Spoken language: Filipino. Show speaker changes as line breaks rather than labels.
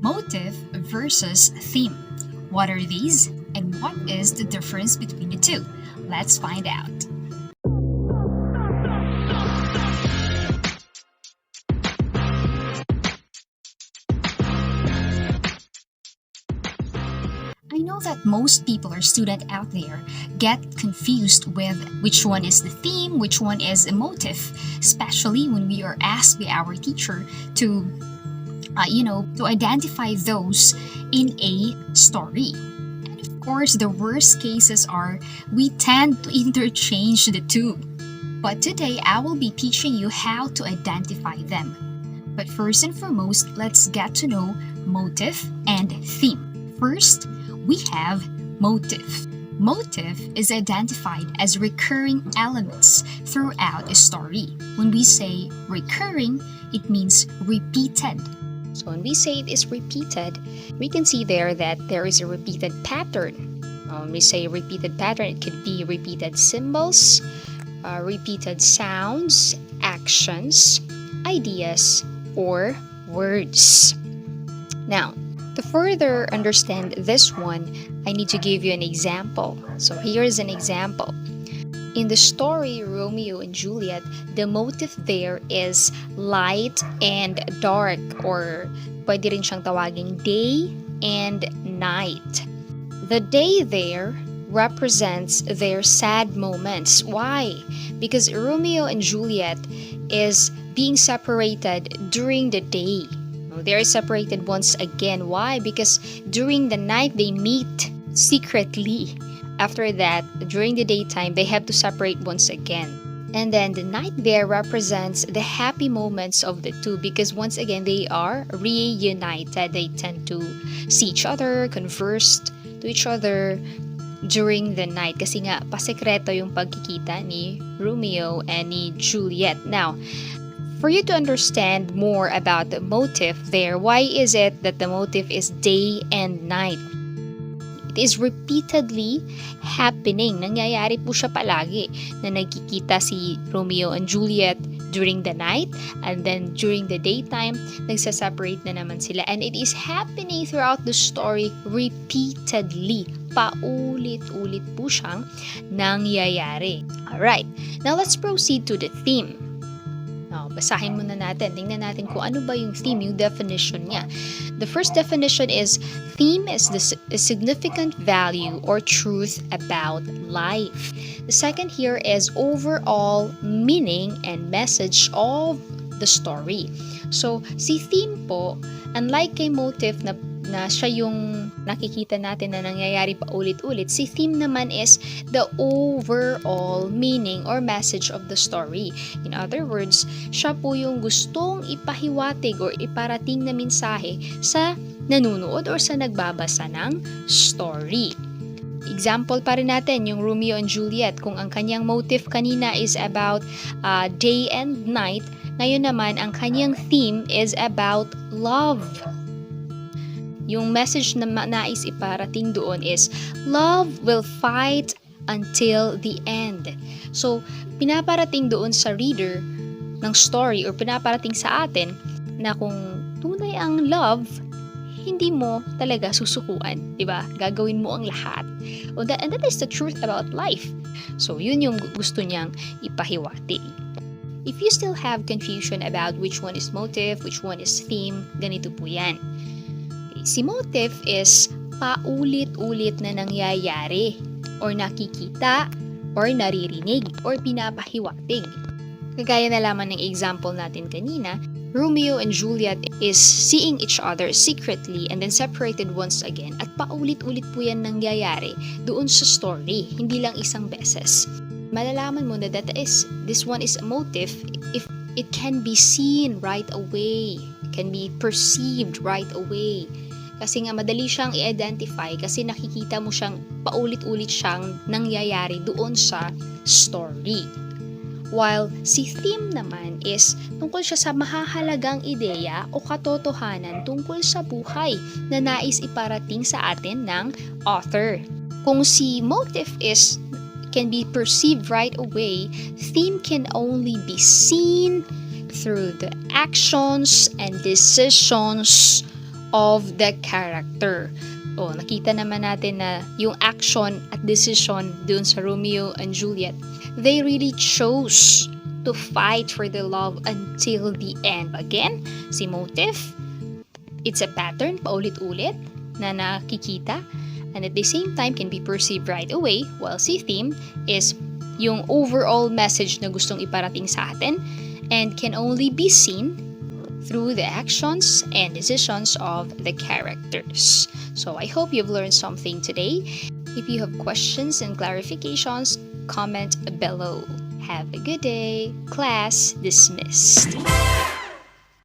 Motive versus theme. What are these, and what is the difference between the two? Let's find out. I know that most people or students out there get confused with which one is the theme, which one is a motive, especially when we are asked by our teacher to to identify those in a story. And of course, the worst cases are we tend to interchange the two. But today, I will be teaching you how to identify them. But first and foremost, let's get to know motive and theme. First, we have motive. Motive is identified as recurring elements throughout a story. When we say recurring, it means repeated. So when we say it is repeated, we can see there that there is a repeated pattern. When we say repeated pattern, it could be repeated symbols, repeated sounds, actions, ideas, or words. Now, to further understand this one, I need to give you an example. So here's an example. In the story Romeo and Juliet, the motif there is light and dark, or pwede rin siyang tawaging day and night. The day there represents their sad moments. Why? Because Romeo and Juliet is being separated during the day. They are separated once again. Why? Because during the night they meet secretly. After that, during the daytime, they have to separate once again. And then the night there represents the happy moments of the two, because once again, they are reunited. They tend to see each other, converse to each other during the night. Kasi nga, pasekreto yung pagkikita ni Romeo and ni Juliet. Now, for you to understand more about the motif there, why is it that the motif is day and night? It is repeatedly happening. Nangyayari po siya palagi na nagkikita si Romeo and Juliet during the night, and then during the daytime, nagsaseparate na naman sila. And it is happening throughout the story repeatedly. Paulit-ulit po siyang nangyayari. Alright, now let's proceed to the theme. Now, basahin muna natin. Tingnan natin kung ano ba yung theme, yung definition niya. The first definition is, theme is the significant value or truth about life. The second here is overall meaning and message of the story. So, si theme po, unlike kay motive na siya yung nakikita natin na nangyayari pa ulit-ulit, si theme naman is the overall meaning or message of the story. In other words, siya po yung gustong ipahiwatig or iparating na mensahe sa nanunood or sa nagbabasa ng story. Example pa rin natin, yung Romeo and Juliet. Kung ang kanyang motive kanina is about day and night, ngayon naman ang kanyang theme is about love. Yung message na nais iparating doon is, love will fight until the end. So, pinaparating doon sa reader ng story or pinaparating sa atin na kung tunay ang love, hindi mo talaga susukuan, di ba? Gagawin mo ang lahat. And that is the truth about life. So, yun yung gusto niyang ipahiwatig. If you still have confusion about which one is motive, which one is theme, ganito po yan. Si motive is paulit-ulit na nangyayari or nakikita or naririnig or pinapahiwatig. Kagaya na lamang ng example natin kanina, Romeo and Juliet is seeing each other secretly and then separated once again, at paulit-ulit po yan nangyayari doon sa story, hindi lang isang beses. Malalaman mo na this one is a motive if it can be seen right away, can be perceived right away. Kasi nga madali siyang i-identify kasi nakikita mo siyang paulit-ulit siyang nangyayari doon sa story. While si theme naman is tungkol siya sa mahahalagang ideya o katotohanan tungkol sa buhay na nais iparating sa atin ng author. Kung si motive can be perceived right away, theme can only be seen through the actions and decisions
of the character. O, nakita naman natin na yung action at decision dun sa Romeo and Juliet, they really chose to fight for their love until the end. Again, si MOTIF, it's a pattern, paulit-ulit, na nakikita, and at the same time can be perceived right away, while si theme is yung overall message na gustong iparating sa atin and can only be seen through the actions and decisions of the characters. So I hope you've learned something today. If you have questions and clarifications, comment below. Have a good day. Class dismissed.